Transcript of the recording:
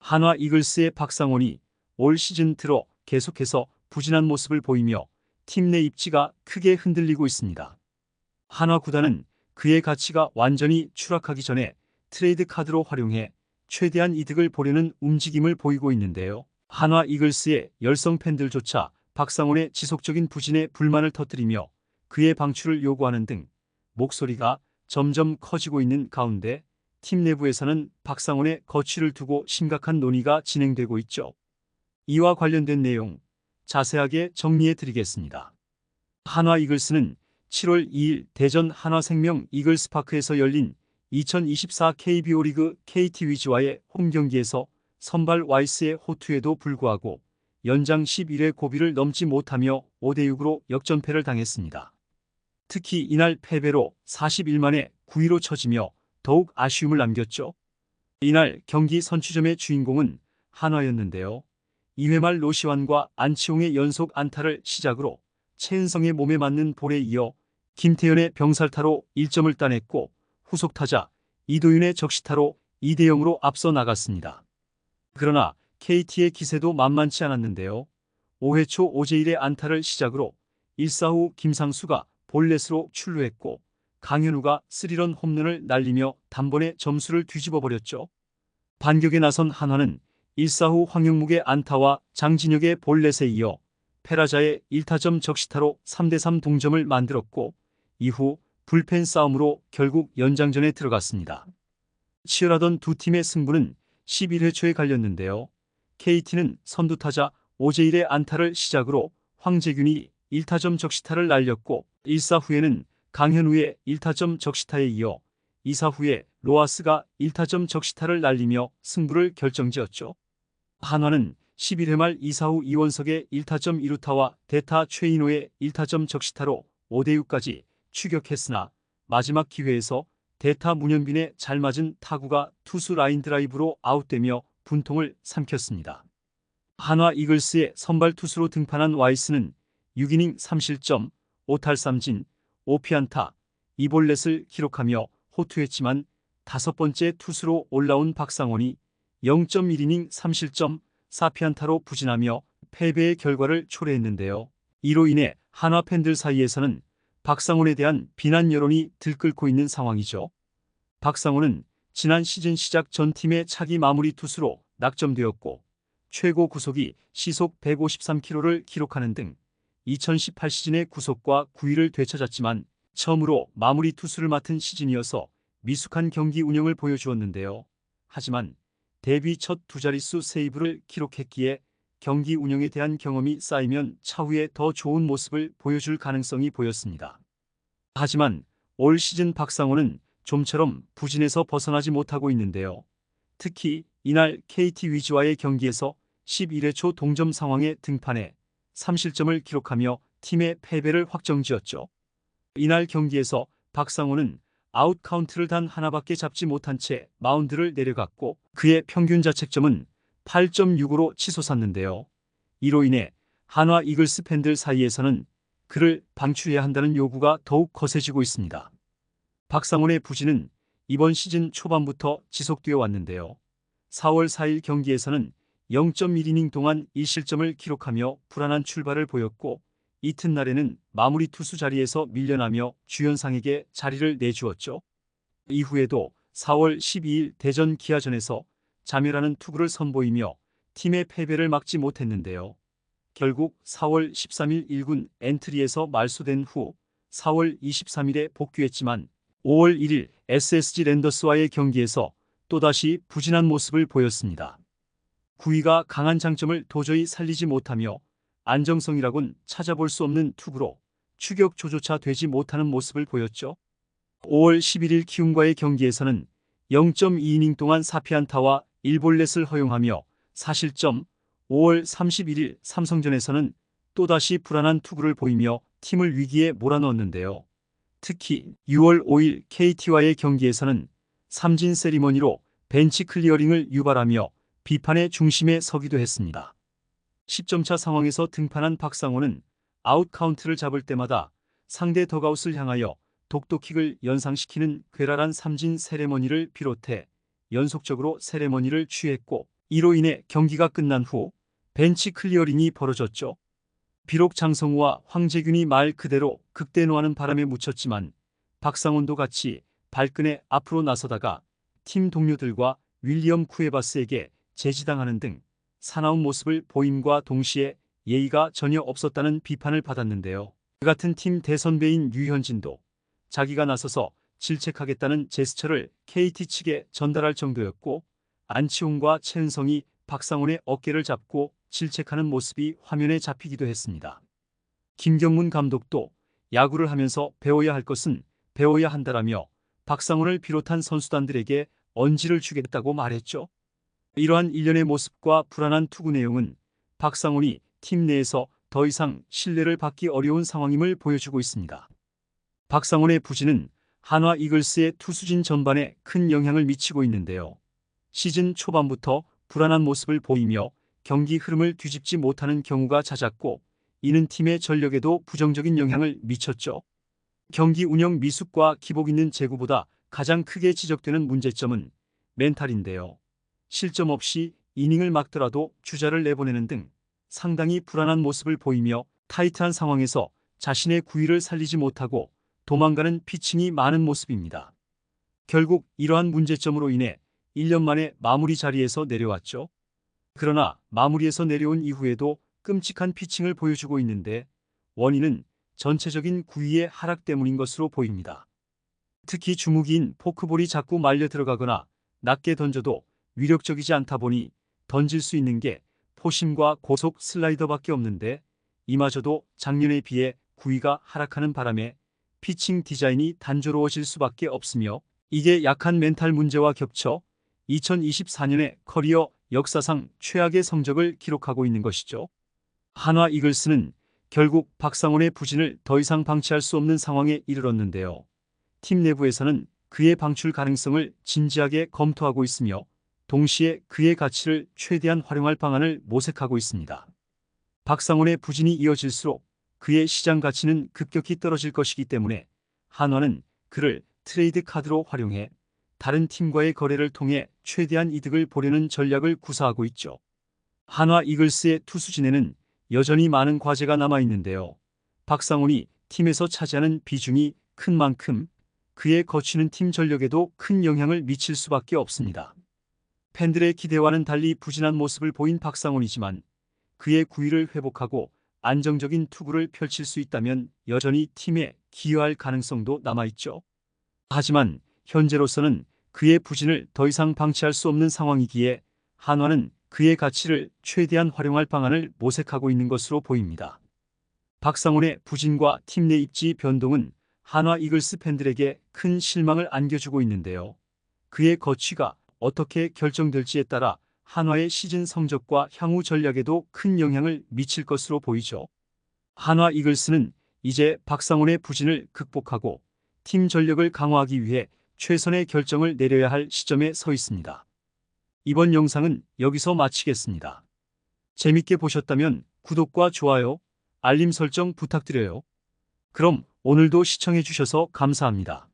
한화 이글스의 박상원이 올 시즌 들어 계속해서 부진한 모습을 보이며 팀 내 입지가 크게 흔들리고 있습니다. 한화 구단은 그의 가치가 완전히 추락하기 전에 트레이드 카드로 활용해 최대한 이득을 보려는 움직임을 보이고 있는데요. 한화 이글스의 열성 팬들조차 박상원의 지속적인 부진에 불만을 터뜨리며 그의 방출을 요구하는 등 목소리가 점점 커지고 있는 가운데 팀 내부에서는 박상원의 거취를 두고 심각한 논의가 진행되고 있죠. 이와 관련된 내용 자세하게 정리해 드리겠습니다. 한화 이글스는 7월 2일 대전 한화생명 이글스파크에서 열린 2024 KBO 리그 KT 위즈와의 홈 경기에서 선발 와이스의 호투에도 불구하고 연장 11회 고비를 넘지 못하며 5대6으로 역전패를 당했습니다. 특히 이날 패배로 41만에 9위로 처지며 더욱 아쉬움을 남겼죠. 이날 경기 선취점의 주인공은 한화였는데요. 2회 말 노시환과 안치홍의 연속 안타를 시작으로 최은성의 몸에 맞는 볼에 이어 김태현의 병살타로 1점을 따냈고 후속타자 이도윤의 적시타로 2대0으로 앞서 나갔습니다. 그러나 KT의 기세도 만만치 않았는데요. 5회 초 오재일의 안타를 시작으로 1사 후 김상수가 볼넷으로 출루했고 강현우가 3런 홈런을 날리며 단번에 점수를 뒤집어버렸죠. 반격에 나선 한화는 1사 후 황영묵의 안타와 장진혁의 볼넷에 이어 페라자의 1타점 적시타로 3대3 동점을 만들었고 이후 불펜 싸움으로 결국 연장전에 들어갔습니다. 치열하던 두 팀의 승부는 11회 초에 갈렸는데요. KT는 선두타자 오재일의 안타를 시작으로 황재균이 1타점 적시타를 날렸고 1사 후에는 강현우의 1타점 적시타에 이어 2사 후에 로하스가 1타점 적시타를 날리며 승부를 결정지었죠. 한화는 11회 말 2사 후 이원석의 1타점 2루타와 대타 최인호의 1타점 적시타로 5대6까지 추격했으나 마지막 기회에서 대타 문현빈의 잘 맞은 타구가 투수 라인 드라이브로 아웃되며 분통을 삼켰습니다. 한화 이글스의 선발 투수로 등판한 와이스는 6이닝 3실점, 5탈삼진, 5피안타, 2볼넷을 기록하며 호투했지만 다섯 번째 투수로 올라온 박상원이 0.1이닝 3실점, 4피안타로 부진하며 패배의 결과를 초래했는데요. 이로 인해 한화 팬들 사이에서는 박상원에 대한 비난 여론이 들끓고 있는 상황이죠. 박상원은 지난 시즌 시작 전 팀의 차기 마무리 투수로 낙점되었고 최고 구속이 시속 153km를 기록하는 등 2018 시즌의 구속과 9위를 되찾았지만 처음으로 마무리 투수를 맡은 시즌이어서 미숙한 경기 운영을 보여주었는데요. 하지만 데뷔 첫 두 자릿수 세이브를 기록했기에 경기 운영에 대한 경험이 쌓이면 차후에 더 좋은 모습을 보여줄 가능성이 보였습니다. 하지만 올 시즌 박상원은 좀처럼 부진에서 벗어나지 못하고 있는데요. 특히 이날 KT 위즈와의 경기에서 11회 초 동점 상황에 등판해 3실점을 기록하며 팀의 패배를 확정지었죠. 이날 경기에서 박상원은 아웃 카운트를 단 하나밖에 잡지 못한 채 마운드를 내려갔고 그의 평균 자책점은 8.65로 치솟았는데요. 이로 인해 한화 이글스 팬들 사이에서는 그를 방출해야 한다는 요구가 더욱 거세지고 있습니다. 박상원의 부진은 이번 시즌 초반부터 지속되어 왔는데요. 4월 4일 경기에서는 0.1이닝 동안 1실점을 기록하며 불안한 출발을 보였고 이튿날에는 마무리 투수 자리에서 밀려나며 주연상에게 자리를 내주었죠. 이후에도 4월 12일 대전 기아전에서 자멸하는 투구를 선보이며 팀의 패배를 막지 못했는데요. 결국 4월 13일 1군 엔트리에서 말소된 후 4월 23일에 복귀했지만 5월 1일 SSG 랜더스와의 경기에서 또다시 부진한 모습을 보였습니다. 9위가 강한 장점을 도저히 살리지 못하며 안정성이라곤 찾아볼 수 없는 투구로 추격조조차 되지 못하는 모습을 보였죠. 5월 11일 키움과의 경기에서는 0.2이닝 동안 4피안타와 1볼넷을 허용하며 4실점, 5월 31일 삼성전에서는 또다시 불안한 투구를 보이며 팀을 위기에 몰아넣었는데요. 특히 6월 5일 KT와의 경기에서는 삼진 세리머니로 벤치 클리어링을 유발하며 비판의 중심에 서기도 했습니다. 10점차 상황에서 등판한 박상원은 아웃 카운트를 잡을 때마다 상대 덕아웃을 향하여 독도킥을 연상시키는 괴랄한 삼진 세레머니를 비롯해 연속적으로 세레머니를 취했고 이로 인해 경기가 끝난 후 벤치 클리어링이 벌어졌죠. 비록 장성우와 황재균이 말 그대로 극대노하는 바람에 묻혔지만 박상원도 같이 발끈해 앞으로 나서다가 팀 동료들과 윌리엄 쿠에바스에게 제지당하는 등 사나운 모습을 보임과 동시에 예의가 전혀 없었다는 비판을 받았는데요. 그 같은 팀 대선배인 류현진도 자기가 나서서 질책하겠다는 제스처를 KT 측에 전달할 정도였고, 안치홍과 최은성이 박상원의 어깨를 잡고 질책하는 모습이 화면에 잡히기도 했습니다. 김경문 감독도 야구를 하면서 배워야 할 것은 배워야 한다라며 박상원을 비롯한 선수단들에게 언지를 주겠다고 말했죠. 이러한 일련의 모습과 불안한 투구 내용은 박상원이 팀 내에서 더 이상 신뢰를 받기 어려운 상황임을 보여주고 있습니다. 박상원의 부진은 한화 이글스의 투수진 전반에 큰 영향을 미치고 있는데요. 시즌 초반부터 불안한 모습을 보이며 경기 흐름을 뒤집지 못하는 경우가 잦았고, 이는 팀의 전력에도 부정적인 영향을 미쳤죠. 경기 운영 미숙과 기복 있는 제구보다 가장 크게 지적되는 문제점은 멘탈인데요. 실점 없이 이닝을 막더라도 주자를 내보내는 등 상당히 불안한 모습을 보이며 타이트한 상황에서 자신의 구위를 살리지 못하고 도망가는 피칭이 많은 모습입니다. 결국 이러한 문제점으로 인해 1년 만에 마무리 자리에서 내려왔죠. 그러나 마무리에서 내려온 이후에도 끔찍한 피칭을 보여주고 있는데, 원인은 전체적인 구위의 하락 때문인 것으로 보입니다. 특히 주무기인 포크볼이 자꾸 말려 들어가거나 낮게 던져도 위력적이지 않다 보니 던질 수 있는 게 포심과 고속 슬라이더밖에 없는데, 이마저도 작년에 비해 구위가 하락하는 바람에 피칭 디자인이 단조로워질 수밖에 없으며, 이게 약한 멘탈 문제와 겹쳐 2024년에 커리어 역사상 최악의 성적을 기록하고 있는 것이죠. 한화 이글스는 결국 박상원의 부진을 더 이상 방치할 수 없는 상황에 이르렀는데요. 팀 내부에서는 그의 방출 가능성을 진지하게 검토하고 있으며, 동시에 그의 가치를 최대한 활용할 방안을 모색하고 있습니다. 박상원의 부진이 이어질수록 그의 시장 가치는 급격히 떨어질 것이기 때문에 한화는 그를 트레이드 카드로 활용해 다른 팀과의 거래를 통해 최대한 이득을 보려는 전략을 구사하고 있죠. 한화 이글스의 투수진에는 여전히 많은 과제가 남아있는데요. 박상원이 팀에서 차지하는 비중이 큰 만큼 그의 거치는 팀 전력에도 큰 영향을 미칠 수밖에 없습니다. 팬들의 기대와는 달리 부진한 모습을 보인 박상원이지만 그의 구위를 회복하고 안정적인 투구를 펼칠 수 있다면 여전히 팀에 기여할 가능성도 남아있죠. 하지만 현재로서는 그의 부진을 더 이상 방치할 수 없는 상황이기에 한화는 그의 가치를 최대한 활용할 방안을 모색하고 있는 것으로 보입니다. 박상원의 부진과 팀 내 입지 변동은 한화 이글스 팬들에게 큰 실망을 안겨주고 있는데요. 그의 거취가 어떻게 결정될지에 따라 한화의 시즌 성적과 향후 전략에도 큰 영향을 미칠 것으로 보이죠. 한화 이글스는 이제 박상원의 부진을 극복하고 팀 전력을 강화하기 위해 최선의 결정을 내려야 할 시점에 서 있습니다. 이번 영상은 여기서 마치겠습니다. 재밌게 보셨다면 구독과 좋아요, 알림 설정 부탁드려요. 그럼 오늘도 시청해주셔서 감사합니다.